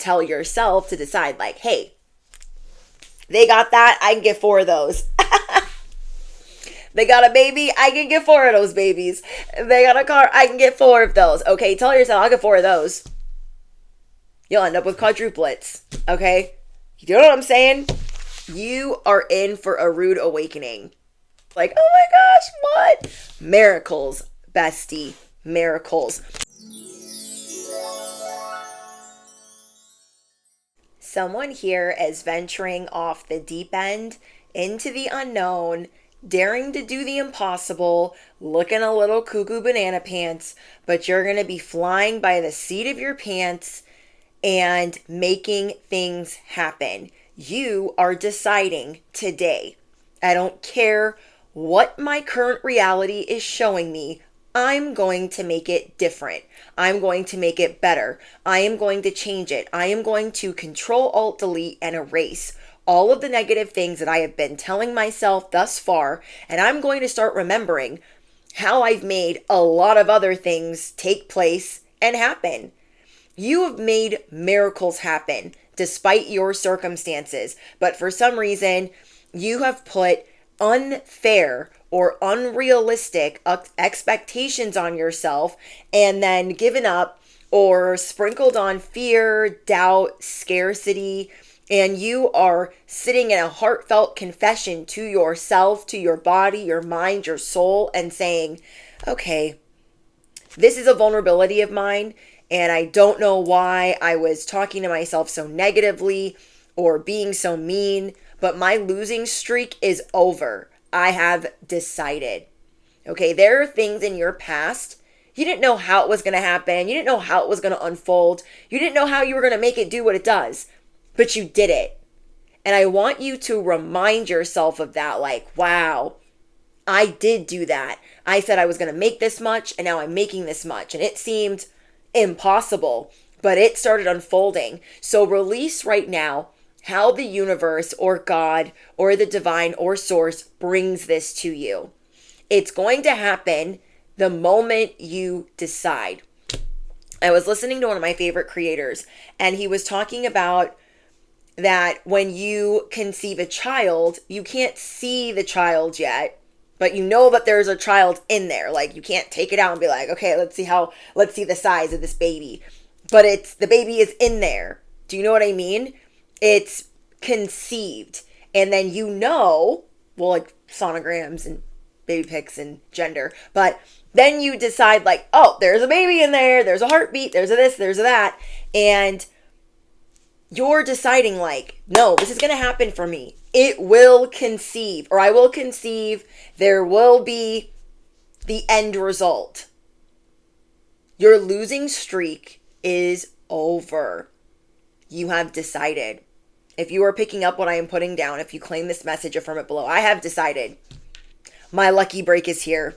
tell yourself to decide like, hey, they got that, I can get 4 of those. They got a baby, I can get 4 of those babies. They got a car, I can get 4 of those. Okay, tell yourself, I'll get 4 of those. You'll end up with quadruplets. Okay? You know what I'm saying? You are in for a rude awakening. Like, oh my gosh, what? Miracles, bestie. Miracles. Someone here is venturing off the deep end into the unknown, daring to do the impossible, looking a little cuckoo banana pants, but you're going to be flying by the seat of your pants and making things happen. You are deciding today. I don't care what my current reality is showing me. I'm going to make it different. I'm going to make it better. I am going to change it. I am going to Control, Alt, Delete, and erase all of the negative things that I have been telling myself thus far. And I'm going to start remembering how I've made a lot of other things take place and happen. You have made miracles happen despite your circumstances. But for some reason, you have put unfair or unrealistic expectations on yourself and then given up or sprinkled on fear, doubt, scarcity, and you are sitting in a heartfelt confession to yourself, to your body, your mind, your soul, and saying, okay, this is a vulnerability of mine, and I don't know why I was talking to myself so negatively or being so mean, but my losing streak is over. I have decided. Okay, there are things in your past. You didn't know how it was going to happen. You didn't know how it was going to unfold. You didn't know how you were going to make it do what it does, but you did it. And I want you to remind yourself of that, like, wow, I did do that. I said I was going to make this much, and now I'm making this much. And it seemed impossible, but it started unfolding. So release right now how the universe or God or the divine or source brings this to you. It's going to happen the moment you decide. I was listening to one of my favorite creators, and he was talking about that when you conceive a child, you can't see the child yet, but you know that there's a child in there. Like, you can't take it out and be like, okay, let's see the size of this baby. But the baby is in there. Do you know what I mean? It's conceived. And then like sonograms and baby pics and gender. But then you decide like, oh, there's a baby in there. There's a heartbeat. There's a this, there's a that. And you're deciding like, no, this is going to happen for me. It will conceive, or I will conceive. There will be the end result. Your losing streak is over. You have decided. If you are picking up what I am putting down, if you claim this message, affirm it below. I have decided. My lucky break is here.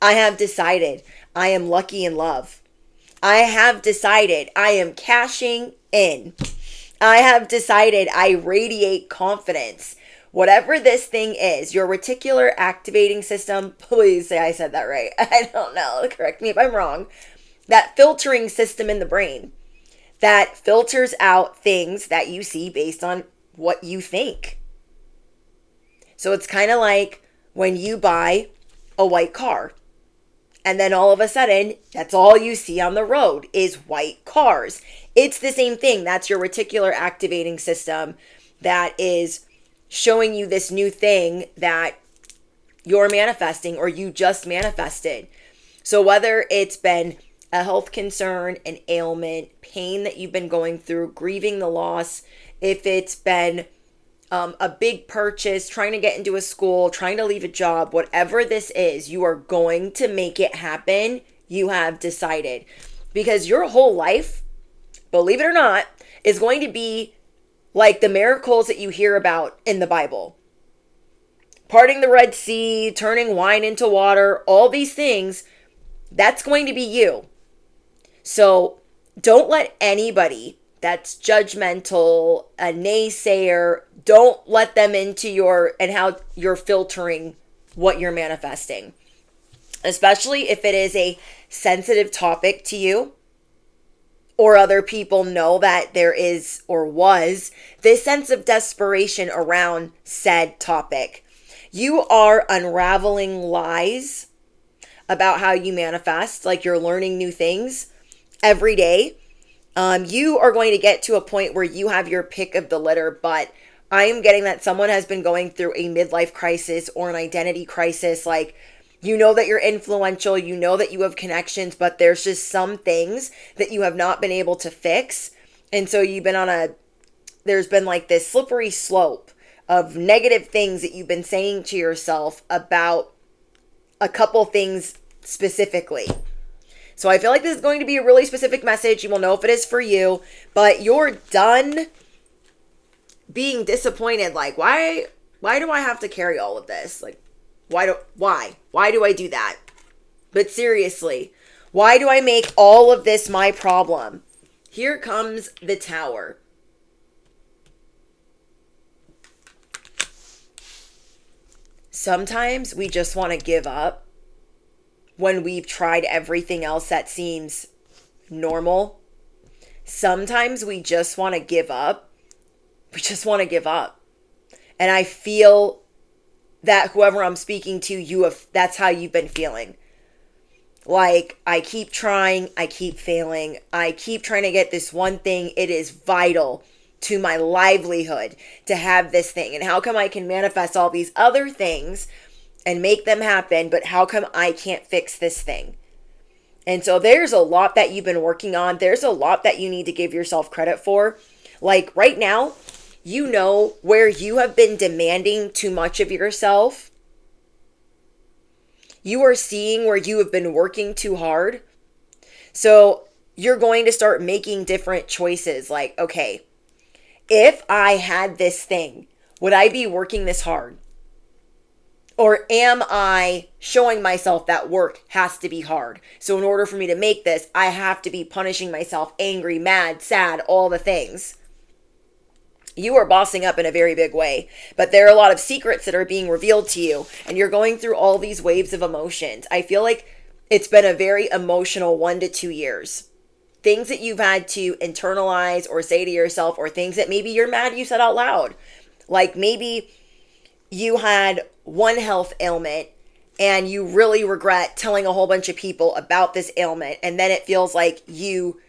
I have decided I am lucky in love. I have decided I am cashing in. I have decided I radiate confidence. Whatever this thing is, your reticular activating system, please say I said that right. I don't know. Correct me if I'm wrong. That filtering system in the brain that filters out things that you see based on what you think. So it's kind of like when you buy a white car. And then all of a sudden, that's all you see on the road is white cars. It's the same thing. That's your reticular activating system that is showing you this new thing that you're manifesting or you just manifested. So whether it's been a health concern, an ailment, pain that you've been going through, grieving the loss, if it's been a big purchase, trying to get into a school, trying to leave a job, whatever this is, you are going to make it happen. You have decided. Because your whole life, believe it or not, is going to be like the miracles that you hear about in the Bible. Parting the Red Sea, turning wine into water, all these things, that's going to be you. So don't let anybody that's judgmental, a naysayer, don't let them into how you're filtering what you're manifesting. Especially if it is a sensitive topic to you. or other people know that there is or was this sense of desperation around said topic. You are unraveling lies about how you manifest, like you're learning new things every day. You are going to get to a point where you have your pick of the litter, but I am getting that someone has been going through a midlife crisis or an identity crisis. Like, you know that you're influential, you know that you have connections, but there's just some things that you have not been able to fix. And so there's been like this slippery slope of negative things that you've been saying to yourself about a couple things specifically. So I feel like this is going to be a really specific message. You will know if it is for you, but you're done being disappointed. Like, why do I have to carry all of this? Like, why do I do that? But seriously, why do I make all of this my problem? Here comes the Tower. Sometimes we just want to give up when we've tried everything else that seems normal. Sometimes we just want to give up. We just want to give up. And I feel that whoever I'm speaking to, that's how you've been feeling. Like, I keep trying, I keep failing, I keep trying to get this one thing. It is vital to my livelihood to have this thing. And how come I can manifest all these other things and make them happen, but how come I can't fix this thing? And so there's a lot that you've been working on. There's a lot that you need to give yourself credit for. Like, right now, you know where you have been demanding too much of yourself. You are seeing where you have been working too hard. So you're going to start making different choices. Like, okay, if I had this thing, would I be working this hard? Or am I showing myself that work has to be hard? So in order for me to make this, I have to be punishing myself, angry, mad, sad, all the things. You are bossing up in a very big way, but there are a lot of secrets that are being revealed to you, and you're going through all these waves of emotions. I feel like it's been a very emotional 1 to 2 years. Things that you've had to internalize or say to yourself, or things that maybe you're mad you said out loud. Like, maybe you had one health ailment and you really regret telling a whole bunch of people about this ailment, and then it feels like you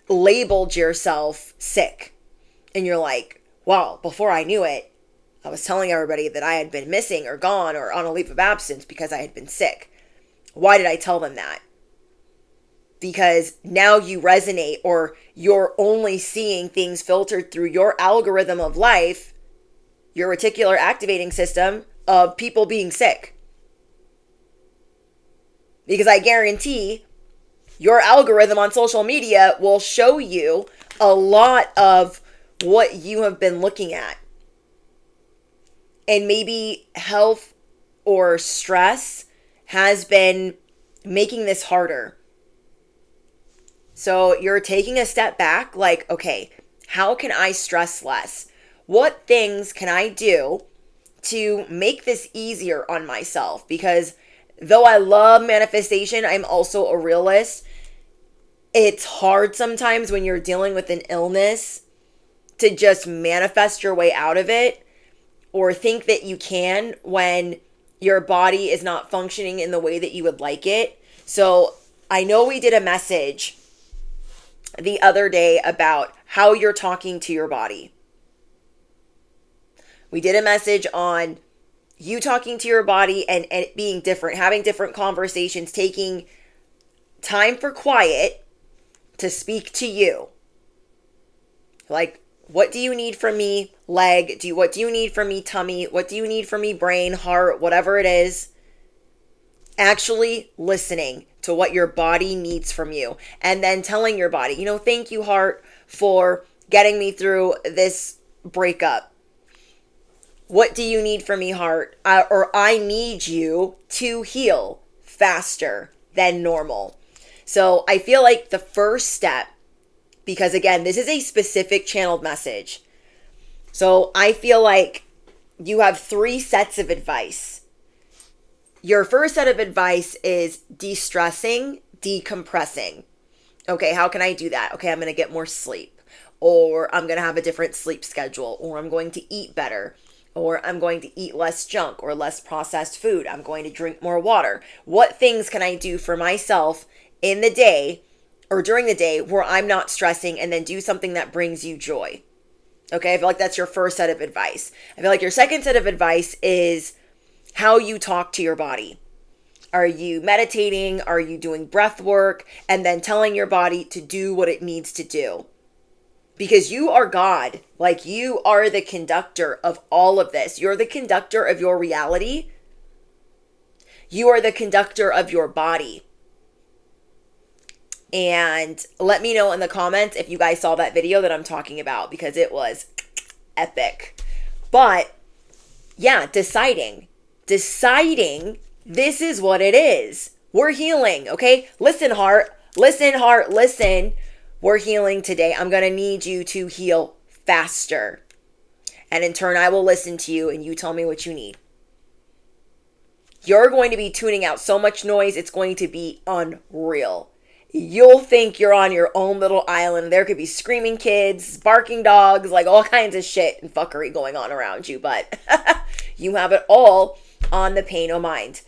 labeled yourself sick. And you're like, wow, before I knew it, I was telling everybody that I had been missing or gone or on a leave of absence because I had been sick. Why did I tell them that? Because now you resonate, or you're only seeing things filtered through your algorithm of life, your reticular activating system of people being sick. Because I guarantee your algorithm on social media will show you a lot of what you have been looking at. And maybe health or stress has been making this harder. So you're taking a step back, like, okay, how can I stress less? What things can I do to make this easier on myself? Because though I love manifestation, I'm also a realist. It's hard sometimes when you're dealing with an illness to just manifest your way out of it, or think that you can when your body is not functioning in the way that you would like it. So I know we did a message the other day about how you're talking to your body. We did a message on you talking to your body and it being different, having different conversations, taking time for quiet to speak to you. Like, what do you need from me, leg? What do you need from me, tummy? What do you need from me, brain, heart, whatever it is? Actually listening to what your body needs from you. And then telling your body, thank you, heart, for getting me through this breakup. What do you need from me, heart? Or I need you to heal faster than normal. So I feel like the first step, because again, this is a specific channeled message. So I feel like you have 3 sets of advice. Your first set of advice is de-stressing, decompressing. Okay, how can I do that? Okay, I'm going to get more sleep, or I'm going to have a different sleep schedule, or I'm going to eat better, or I'm going to eat less junk or less processed food. I'm going to drink more water. What things can I do for myself in the day or during the day where I'm not stressing, and then do something that brings you joy? Okay, I feel like that's your first set of advice. I feel like your second set of advice is how you talk to your body. Are you meditating? Are you doing breath work? And then telling your body to do what it needs to do. Because you are God. Like, you are the conductor of all of this. You're the conductor of your reality. You are the conductor of your body. And let me know in the comments if you guys saw that video that I'm talking about, because it was epic. But yeah, deciding this is what it is. We're healing, okay? Listen, heart. Listen. We're healing today. I'm going to need you to heal faster. And in turn, I will listen to you and you tell me what you need. You're going to be tuning out so much noise, it's going to be unreal. You'll think you're on your own little island. There could be screaming kids, barking dogs, like all kinds of shit and fuckery going on around you. But you have it all on the Pay No Mind.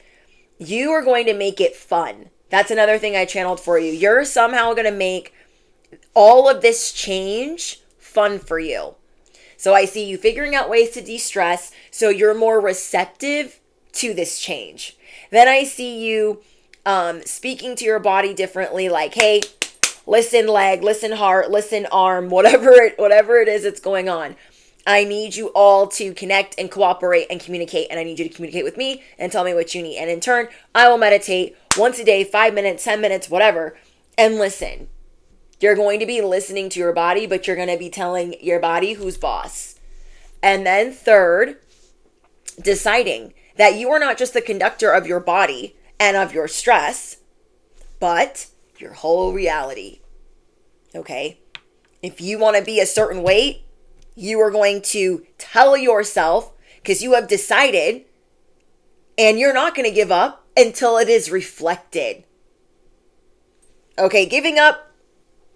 You are going to make it fun. That's another thing I channeled for you. You're somehow going to make all of this change fun for you. So I see you figuring out ways to de-stress so you're more receptive to this change. Then I see you speaking to your body differently, like, hey, listen leg, listen heart, listen arm, whatever it is that's going on. I need you all to connect and cooperate and communicate, and I need you to communicate with me and tell me what you need. And in turn, I will meditate once a day, 5 minutes, 10 minutes, whatever, and listen. You're going to be listening to your body, but you're going to be telling your body who's boss. And then third, deciding that you are not just the conductor of your body and of your stress, but your whole reality. Okay? If you want to be a certain weight, you are going to tell yourself, because you have decided, and you're not going to give up until it is reflected. Okay, giving up,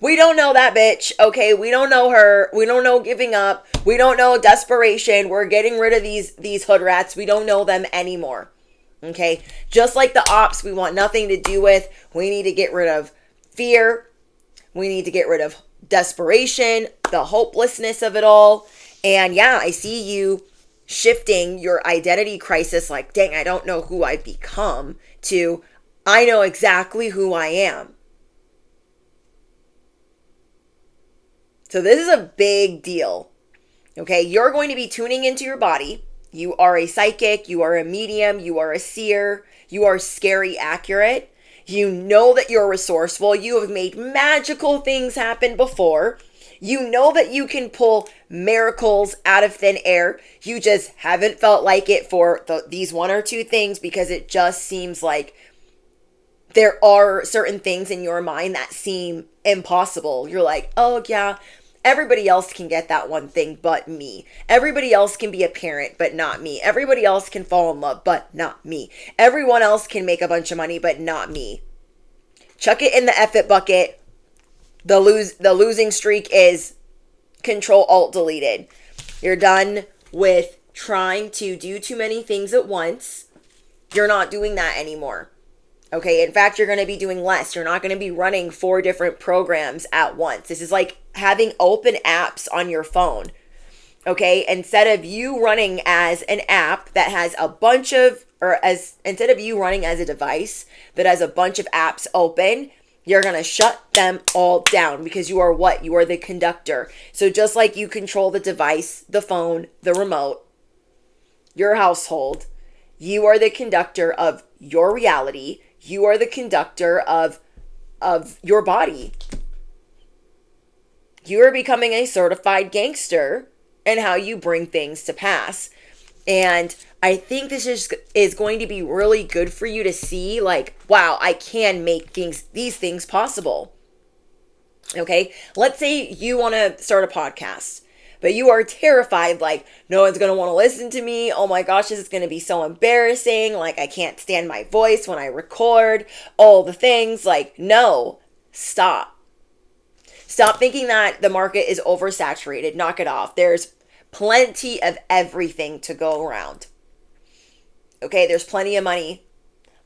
we don't know that bitch. Okay, we don't know her. We don't know giving up. We don't know desperation. We're getting rid of these hood rats. We don't know them anymore. Okay, just like the ops we want nothing to do with, we need to get rid of fear. We need to get rid of desperation, the hopelessness of it all. And yeah, I see you shifting your identity crisis, like, dang, I don't know who I've become, to I know exactly who I am. So this is a big deal. Okay, you're going to be tuning into your body. You are a psychic, you are a medium, you are a seer, you are scary accurate. You know that you're resourceful. You have made magical things happen before. You know that you can pull miracles out of thin air. You just haven't felt like it for these one or two things, because it just seems like there are certain things in your mind that seem impossible. You're like, oh yeah, everybody else can get that one thing but me. Everybody else can be a parent but not me. Everybody else can fall in love but not me. Everyone else can make a bunch of money but not me. Chuck it in the F it bucket. The losing streak is Control-Alt-Deleted. You're done with trying to do too many things at once. You're not doing that anymore. Okay, in fact, you're going to be doing less. You're not going to be running 4 different programs at once. This is like having open apps on your phone. Okay, instead of you running as an app that has a bunch of, instead of you running as a device that has a bunch of apps open, you're going to shut them all down, because you are what? You are the conductor. So just like you control the device, the phone, the remote, your household, you are the conductor of your reality. You are the conductor of your body. You are becoming a certified gangster in how you bring things to pass. And I think this is going to be really good for you to see, like, wow, I can make these things possible. Okay, let's say you want to start a podcast, but you are terrified, like, no one's going to want to listen to me. Oh my gosh, this is going to be so embarrassing. Like, I can't stand my voice when I record, all the things. Like, no, stop. Stop thinking that the market is oversaturated. Knock it off. There's plenty of everything to go around. Okay, there's plenty of money,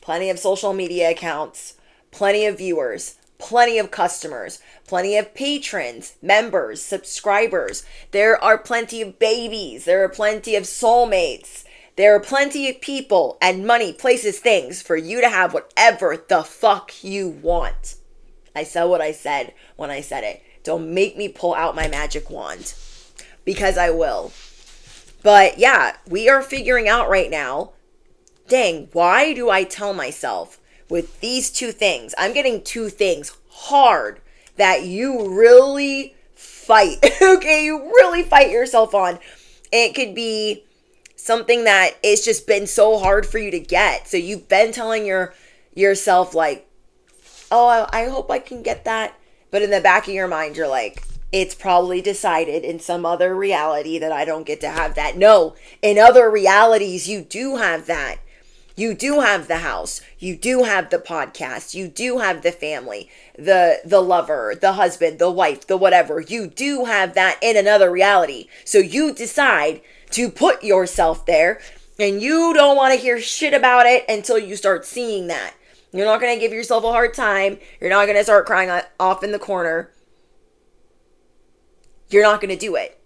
plenty of social media accounts, plenty of viewers, plenty of customers, plenty of patrons, members, subscribers. There are plenty of babies. There are plenty of soulmates. There are plenty of people and money, places, things for you to have whatever the fuck you want. I said what I said when I said it. Don't make me pull out my magic wand, because I will. But yeah, we are figuring out right now, dang, why do I tell myself with these two things? I'm getting two things hard that you really fight. Okay, you really fight yourself on. It could be something that it's just been so hard for you to get. So you've been telling yourself like, oh, I hope I can get that. But in the back of your mind, you're like, it's probably decided in some other reality that I don't get to have that. No, in other realities, you do have that. You do have the house. You do have the podcast. You do have the family, the lover, the husband, the wife, the whatever. You do have that in another reality. So you decide to put yourself there, and you don't want to hear shit about it until you start seeing that. You're not going to give yourself a hard time. You're not going to start crying off in the corner. You're not going to do it.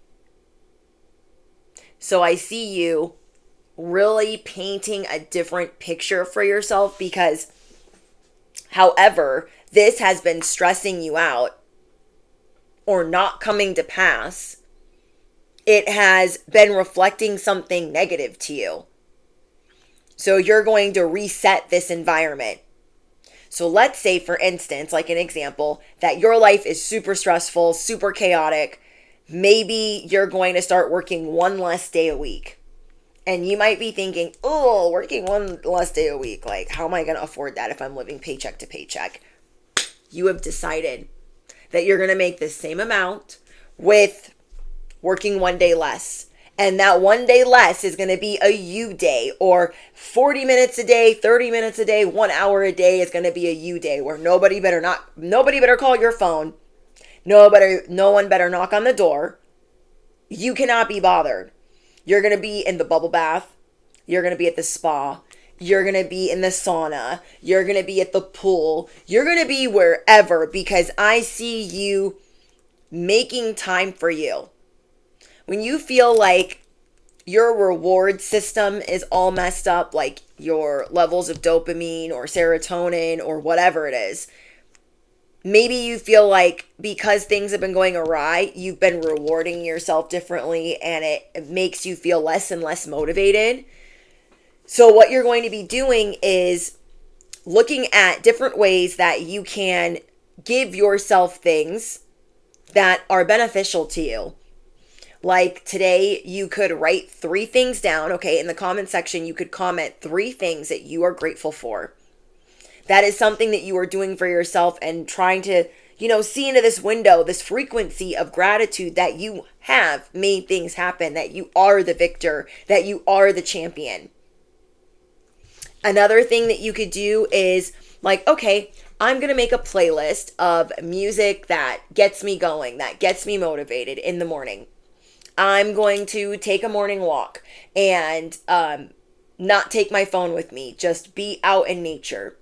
So I see you really painting a different picture for yourself, because however this has been stressing you out or not coming to pass, it has been reflecting something negative to you. So you're going to reset this environment. So let's say, for instance, like an example, that your life is super stressful, super chaotic. Maybe you're going to start working one less day a week. And you might be thinking, oh, working one less day a week. Like, how am I going to afford that if I'm living paycheck to paycheck? You have decided that you're going to make the same amount with working one day less. And that one day less is going to be a you day, or 40 minutes a day, 30 minutes a day, 1 hour a day is going to be a you day, where nobody better call your phone. No one better knock on the door. You cannot be bothered. You're going to be in the bubble bath. You're going to be at the spa. You're going to be in the sauna. You're going to be at the pool. You're going to be wherever, because I see you making time for you. When you feel like your reward system is all messed up, like your levels of dopamine or serotonin or whatever it is, maybe you feel like because things have been going awry, you've been rewarding yourself differently, and it makes you feel less and less motivated. So what you're going to be doing is looking at different ways that you can give yourself things that are beneficial to you. Like today, you could write 3 things down, okay? In the comment section, you could comment 3 things that you are grateful for. That is something that you are doing for yourself, and trying to, see into this window, this frequency of gratitude that you have made things happen, that you are the victor, that you are the champion. Another thing that you could do is like, okay, I'm going to make a playlist of music that gets me going, that gets me motivated in the morning. I'm going to take a morning walk and not take my phone with me, just be out in nature.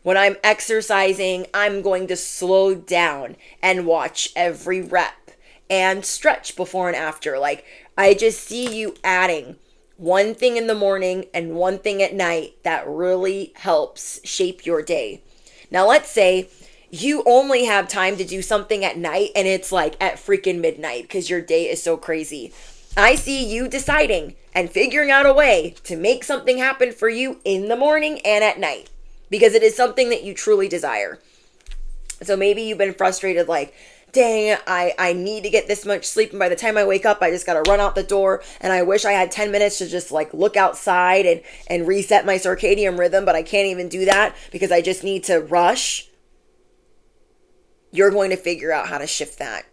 When I'm exercising, I'm going to slow down and watch every rep and stretch before and after. Like, I just see you adding one thing in the morning and one thing at night that really helps shape your day. Now, let's say you only have time to do something at night, and it's like at freaking midnight because your day is so crazy. I see you deciding and figuring out a way to make something happen for you in the morning and at night, because it is something that you truly desire. So maybe you've been frustrated, like, dang, I need to get this much sleep, and by the time I wake up, I just got to run out the door, and I wish I had 10 minutes to just like look outside and reset my circadian rhythm, but I can't even do that because I just need to rush. You're going to figure out how to shift that.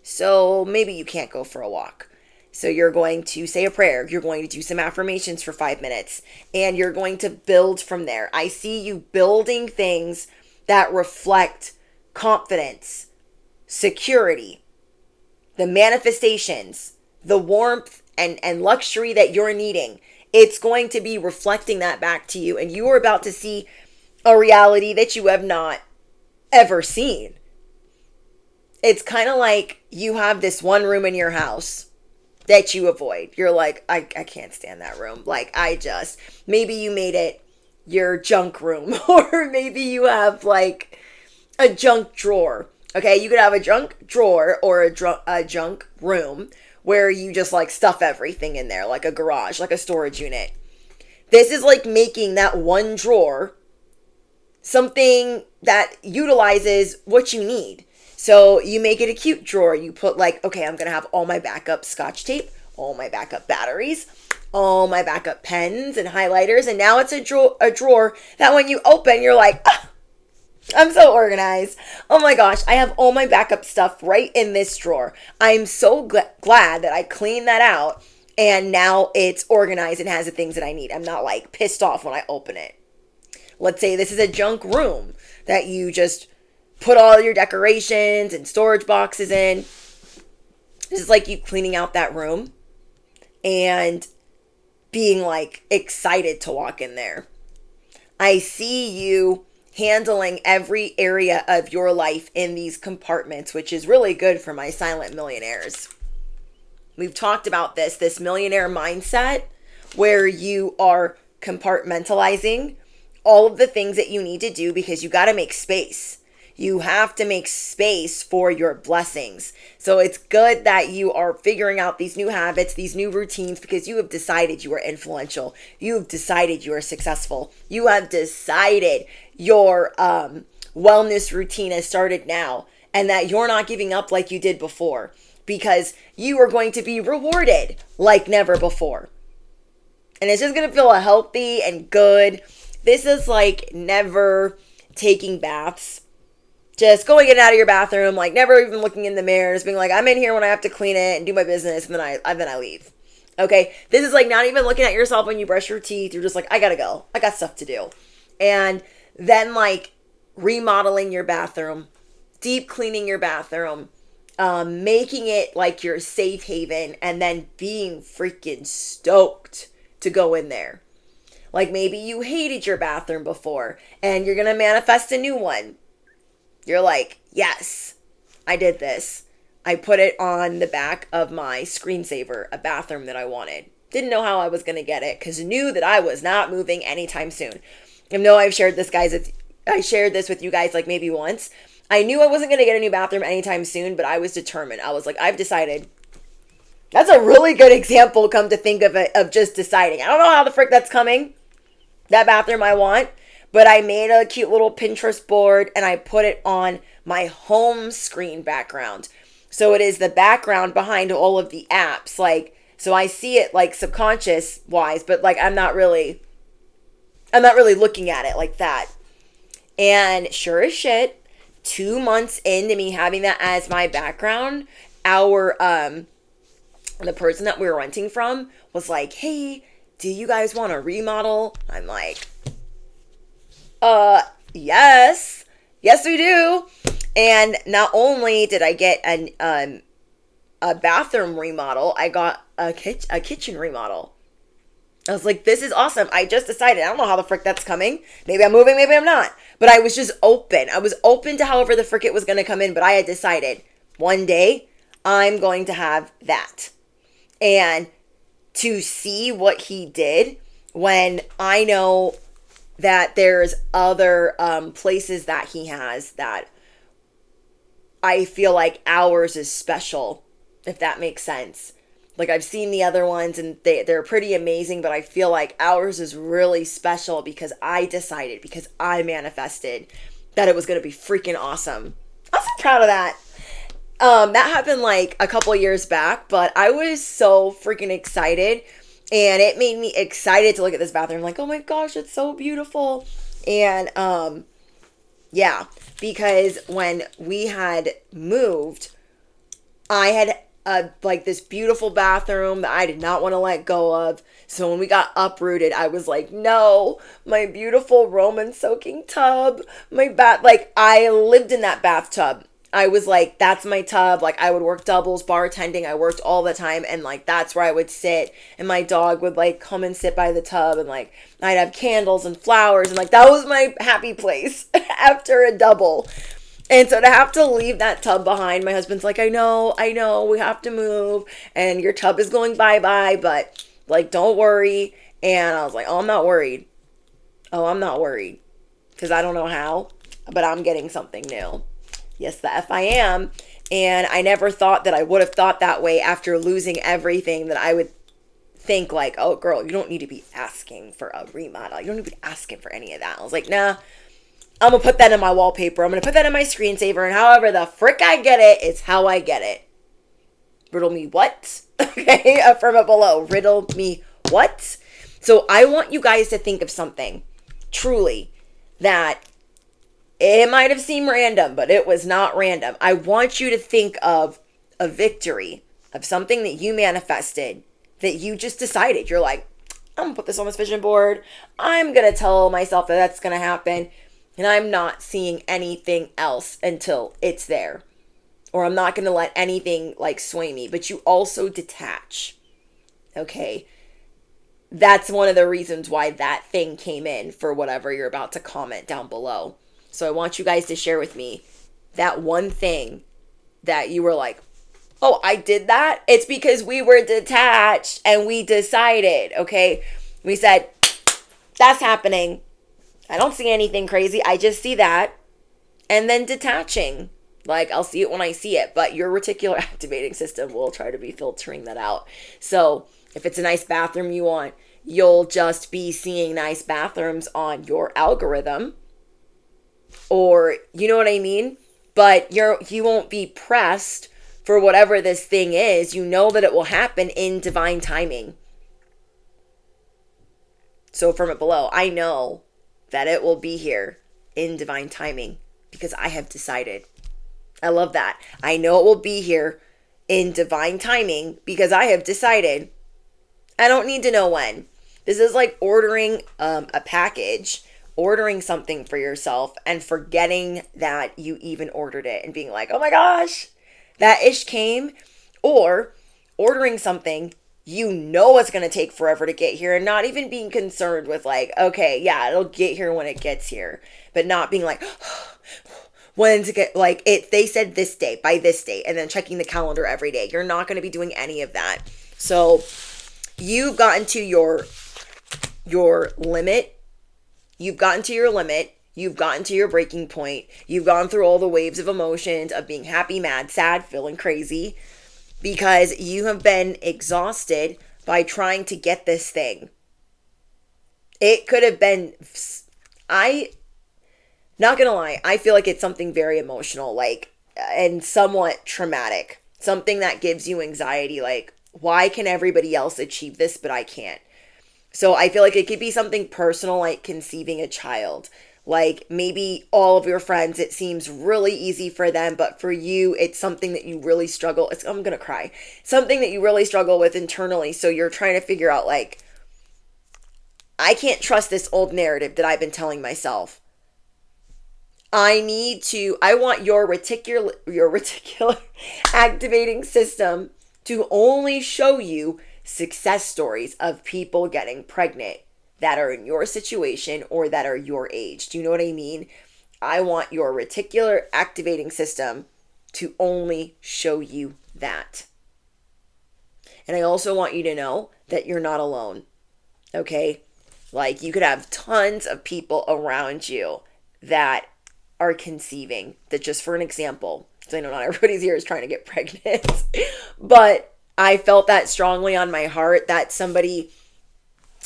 So maybe you can't go for a walk. So you're going to say a prayer. You're going to do some affirmations for 5 minutes, and you're going to build from there. I see you building things that reflect confidence, security, the manifestations, the warmth and luxury that you're needing, it's going to be reflecting that back to you. And you are about to see a reality that you have not ever seen. It's kind of like you have this one room in your house that you avoid. You're like, I can't stand that room. Like, maybe you made it your junk room, or maybe you have like a junk drawer. Okay, you could have a junk drawer or a junk room where you just like stuff everything in there, like a garage, like a storage unit. This is like making that one drawer something that utilizes what you need. So you make it a cute drawer. You put like, okay, I'm going to have all my backup scotch tape, all my backup batteries, all my backup pens and highlighters. And now it's a drawer that when you open, you're like, ah, I'm so organized. Oh my gosh, I have all my backup stuff right in this drawer. I'm so glad that I cleaned that out and now it's organized and has the things that I need. I'm not like pissed off when I open it. Let's say this is a junk room that you just put all your decorations and storage boxes in. This is like you cleaning out that room and being like excited to walk in there. I see you handling every area of your life in these compartments, which is really good for my silent millionaires. We've talked about this millionaire mindset where you are compartmentalizing all of the things that you need to do because you got to make space. You have to make space for your blessings. So it's good that you are figuring out these new habits, these new routines, because you have decided you are influential. You have decided you are successful. You have decided your wellness routine has started now and that you're not giving up like you did before because you are going to be rewarded like never before. And it's just going to feel healthy and good. This is like never taking baths. Just going in and out of your bathroom, like never even looking in the mirror, just being like, I'm in here when I have to clean it and do my business, and then I leave. Okay? This is like not even looking at yourself when you brush your teeth. You're just like, I gotta go. I got stuff to do. And then like remodeling your bathroom, deep cleaning your bathroom, making it like your safe haven, and then being freaking stoked to go in there. Like maybe you hated your bathroom before, and you're gonna manifest a new one. You're like, yes, I did this. I put it on the back of my screensaver, a bathroom that I wanted. Didn't know how I was going to get it because knew that I was not moving anytime soon. I know I shared this with you guys like maybe once. I knew I wasn't going to get a new bathroom anytime soon, but I was determined. I was like, I've decided. That's a really good example, come to think of it, of just deciding. I don't know how the frick that's coming. That bathroom I want. But I made a cute little Pinterest board and I put it on my home screen background. So it is the background behind all of the apps. Like, so I see it like subconscious wise, but like I'm not really looking at it like that. And sure as shit, 2 months into me having that as my background, the person that we were renting from was like, hey, do you guys want to remodel? I'm like, yes, we do. And not only did I get a bathroom remodel, I got a kitchen remodel. I was like, this is awesome. I just decided. I don't know how the frick that's coming. Maybe I'm moving, maybe I'm not. But I was just open. I was open to however the frick it was going to come in. But I had decided one day I'm going to have that. And to see what he did when I know that there's other places that he has that I feel like ours is special, if that makes sense. Like I've seen the other ones and they're pretty amazing, but I feel like ours is really special because I decided, because I manifested that it was going to be freaking awesome. I'm so proud of that. That happened like a couple years back, but I was so freaking excited and it made me excited to look at this bathroom. Like, oh my gosh, it's so beautiful. And, yeah, because when we had moved, I had like this beautiful bathroom that I did not want to let go of. So when we got uprooted, I was like, no, my beautiful Roman soaking tub, like I lived in that bathtub. I was like, that's my tub. Like, I would work doubles, bartending. I worked all the time. And like, that's where I would sit. And my dog would like come and sit by the tub. And like, I'd have candles and flowers. And like, that was my happy place after a double. And so to have to leave that tub behind, my husband's like, I know, we have to move. And your tub is going bye-bye. But like, don't worry. And I was like, oh, I'm not worried. Because I don't know how. But I'm getting something new. Yes, the F I am. And I never thought that I would have thought that way after losing everything, that I would think like, oh, girl, you don't need to be asking for a remodel. You don't need to be asking for any of that. I was like, nah, I'm going to put that in my wallpaper. I'm going to put that in my screensaver. And however the frick I get it, it's how I get it. Riddle me what? Okay, affirm it below. Riddle me what? So I want you guys to think of something, truly, that it might have seemed random, but it was not random. I want you to think of a victory, of something that you manifested, that you just decided. You're like, I'm going to put this on this vision board. I'm going to tell myself that that's going to happen. And I'm not seeing anything else until it's there. Or I'm not going to let anything like sway me. But you also detach. Okay? That's one of the reasons why that thing came in for whatever you're about to comment down below. So I want you guys to share with me that one thing that you were like, oh, I did that. It's because we were detached and we decided, okay? We said, that's happening. I don't see anything crazy. I just see that. And then detaching. Like, I'll see it when I see it. But your reticular activating system will try to be filtering that out. So if it's a nice bathroom you want, you'll just be seeing nice bathrooms on your algorithm. Or, you know what I mean? But you won't be pressed for whatever this thing is. You know that it will happen in divine timing. So from it below, I know that it will be here in divine timing because I have decided. I love that. I know it will be here in divine timing because I have decided. I don't need to know when. This is like ordering a package, ordering something for yourself and forgetting that you even ordered it and being like, oh my gosh, that ish came. Or ordering something you know it's going to take forever to get here and not even being concerned with like, okay, yeah, it'll get here when it gets here. But not being like, when to get, like, it. They said this day, by this date, and then checking the calendar every day. You're not going to be doing any of that. So you've gotten to your limit. You've gotten to your limit. You've gotten to your breaking point. You've gone through all the waves of emotions of being happy, mad, sad, feeling crazy because you have been exhausted by trying to get this thing. It could have been, not gonna lie, I feel like it's something very emotional, like, and somewhat traumatic. Something that gives you anxiety, like, why can everybody else achieve this, but I can't? So I feel like it could be something personal, like conceiving a child. Like maybe all of your friends, it seems really easy for them, but for you, it's something that you really struggle. I'm gonna cry. Something that you really struggle with internally. So you're trying to figure out like, I can't trust this old narrative that I've been telling myself. I want your reticular activating system to only show you success stories of people getting pregnant that are in your situation or that are your age. Do you know what I mean? I want your reticular activating system to only show you that. And I also want you to know that you're not alone. Okay? Like you could have tons of people around you that are conceiving. That just for an example, because I know not everybody's here is trying to get pregnant, but I felt that strongly on my heart that somebody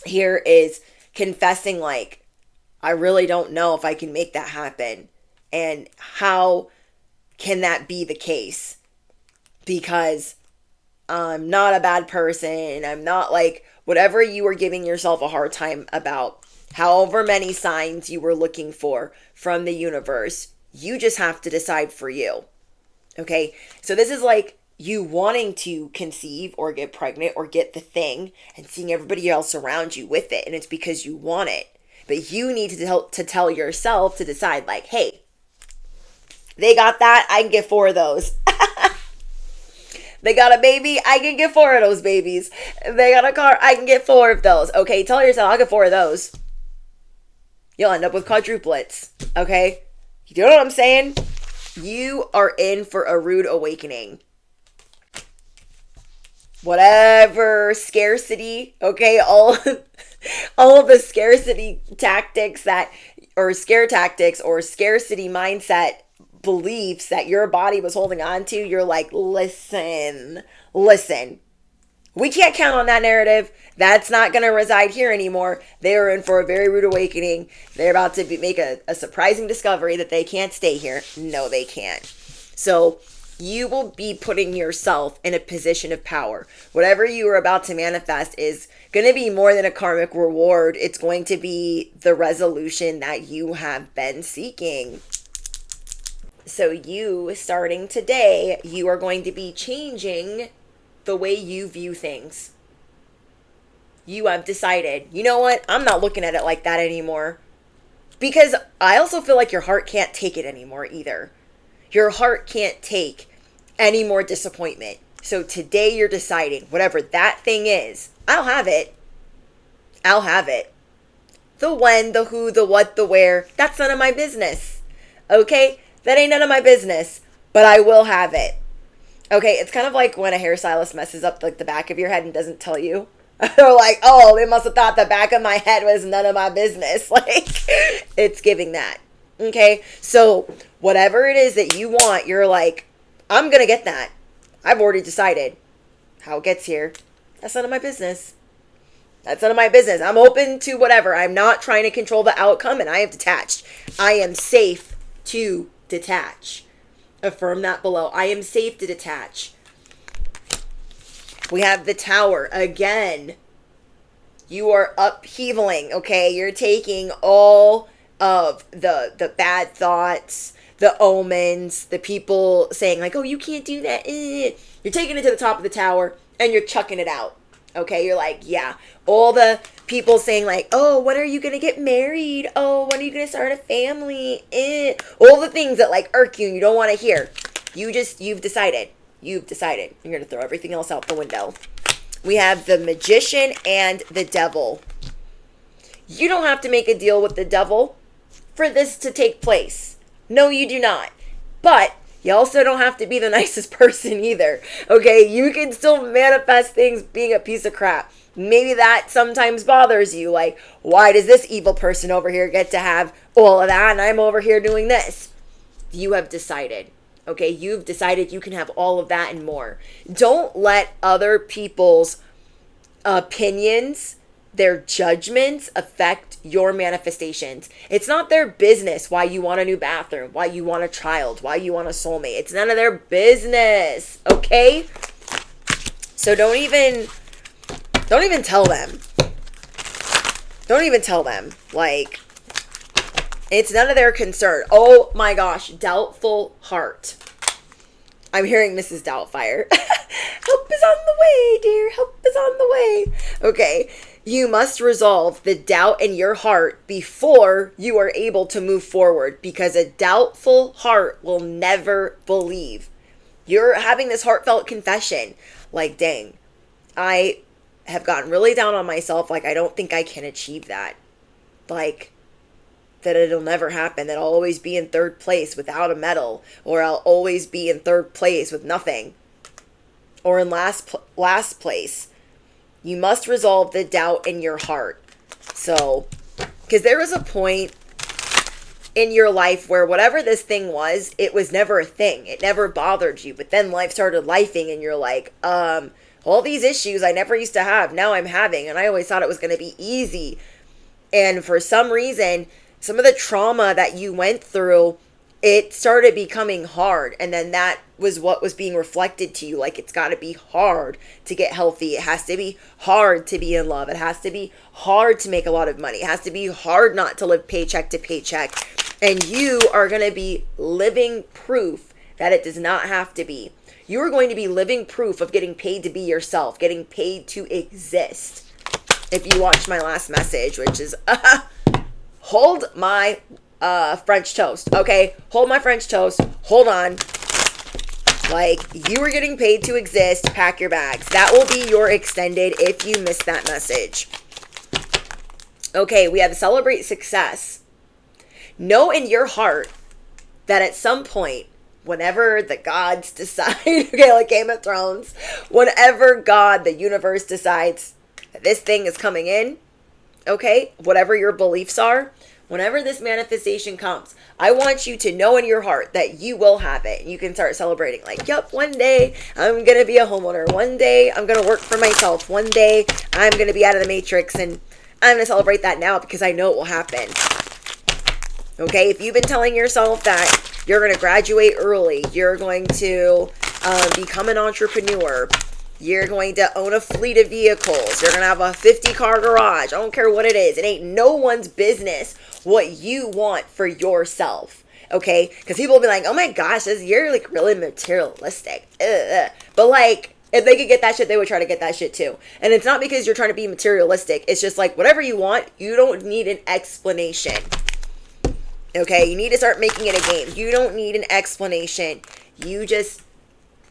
here is confessing like, I really don't know if I can make that happen. And how can that be the case? Because I'm not a bad person. I'm not like whatever you were giving yourself a hard time about, however many signs you were looking for from the universe, you just have to decide for you. Okay? So this is like you wanting to conceive or get pregnant or get the thing and seeing everybody else around you with it. And it's because you want it. But you need to tell yourself to decide like, hey, They got that, I can get 4 of those. They got a baby, I can get 4 of those babies. They got a car, I can get 4 of those. Okay, tell yourself, I'll get 4 of those. You'll end up with quadruplets. Okay? You know what I'm saying? You are in for a rude awakening. Whatever scarcity, okay, all of the scarcity tactics or scare tactics or scarcity mindset beliefs that your body was holding on to, you're like, listen. We can't count on that narrative. That's not going to reside here anymore. They are in for a very rude awakening. They're about to make a surprising discovery that they can't stay here. No, they can't. So you will be putting yourself in a position of power. Whatever you are about to manifest is going to be more than a karmic reward. It's going to be the resolution that you have been seeking. So you, starting today, you are going to be changing the way you view things. You have decided, you know what? I'm not looking at it like that anymore. Because I also feel like your heart can't take it anymore either. Your heart can't take any more disappointment. So today you're deciding, whatever that thing is, I'll have it. I'll have it. The when, the who, the what, the where, that's none of my business. Okay? That ain't none of my business. But I will have it. Okay, it's kind of like when a hairstylist messes up like the back of your head and doesn't tell you. They're like, oh, they must have thought the back of my head was none of my business. Like, it's giving that. Okay, so whatever it is that you want, you're like, I'm going to get that. I've already decided how it gets here. That's none of my business. That's none of my business. I'm open to whatever. I'm not trying to control the outcome, and I have detached. I am safe to detach. Affirm that below. I am safe to detach. We have the Tower. Again, you are upheavaling, okay? You're taking all of the bad thoughts, the omens, the people saying like, oh, you can't do that. You're taking it to the top of the tower and you're chucking it out. Okay, you're like, yeah. All the people saying like, oh, when are you going to get married? Oh, when are you going to start a family? All the things that like irk you and you don't want to hear. You've decided. You've decided. You're going to throw everything else out the window. We have the Magician and the Devil. You don't have to make a deal with the devil for this to take place. No, you do not. But you also don't have to be the nicest person either. Okay, you can still manifest things being a piece of crap. Maybe that sometimes bothers you. Like, why does this evil person over here get to have all of that and I'm over here doing this? You have decided. Okay, you've decided you can have all of that and more. Don't let other people's opinions, their judgments affect your manifestations. It's not their business why you want a new bathroom, why you want a child, why you want a soulmate. It's none of their business, okay? So don't even tell them. Don't even tell them. Like, it's none of their concern. Oh my gosh, doubtful heart. I'm hearing Mrs. Doubtfire. Help is on the way, dear. Help is on the way. Okay. You must resolve the doubt in your heart before you are able to move forward, because a doubtful heart will never believe. You're having this heartfelt confession. Like, dang, I have gotten really down on myself. Like, I don't think I can achieve that. Like, that it'll never happen, that I'll always be in third place without a medal, or I'll always be in third place with nothing, or in last place. You must resolve the doubt in your heart. So, because there was a point in your life where whatever this thing was, it was never a thing. It never bothered you. But then life started lifing and you're like, all these issues I never used to have, now I'm having. And I always thought it was going to be easy. And for some reason, some of the trauma that you went through, it started becoming hard. And then that was what was being reflected to you. Like, it's got to be hard to get healthy. It has to be hard to be in love. It has to be hard to make a lot of money. It has to be hard not to live paycheck to paycheck. And you are going to be living proof that it does not have to be. You are going to be living proof of getting paid to be yourself, getting paid to exist. If you watched my last message, which is, hold my French toast. Okay, hold my French toast. Hold on. Like, you are getting paid to exist. Pack your bags. That will be your extended if you miss that message. Okay, we have celebrate success. Know in your heart that at some point, whenever the gods decide, okay, like Game of Thrones, whenever God, the universe, decides that this thing is coming in, okay, whatever your beliefs are, whenever this manifestation comes, I want you to know in your heart that you will have it. You can start celebrating like, yep, one day I'm going to be a homeowner. One day I'm going to work for myself. One day I'm going to be out of the matrix, and I'm going to celebrate that now because I know it will happen. Okay, if you've been telling yourself that you're going to graduate early, you're going to become an entrepreneur, you're going to own a fleet of vehicles, you're going to have a 50-car garage, I don't care what it is. It ain't no one's business what you want for yourself. Okay, because people will be like, oh my gosh, you're like really materialistic. Ugh. But like, if they could get that shit, they would try to get that shit too. And it's not because you're trying to be materialistic. It's just like, whatever you want, you don't need an explanation. Okay, you need to start making it a game. You don't need an explanation. You just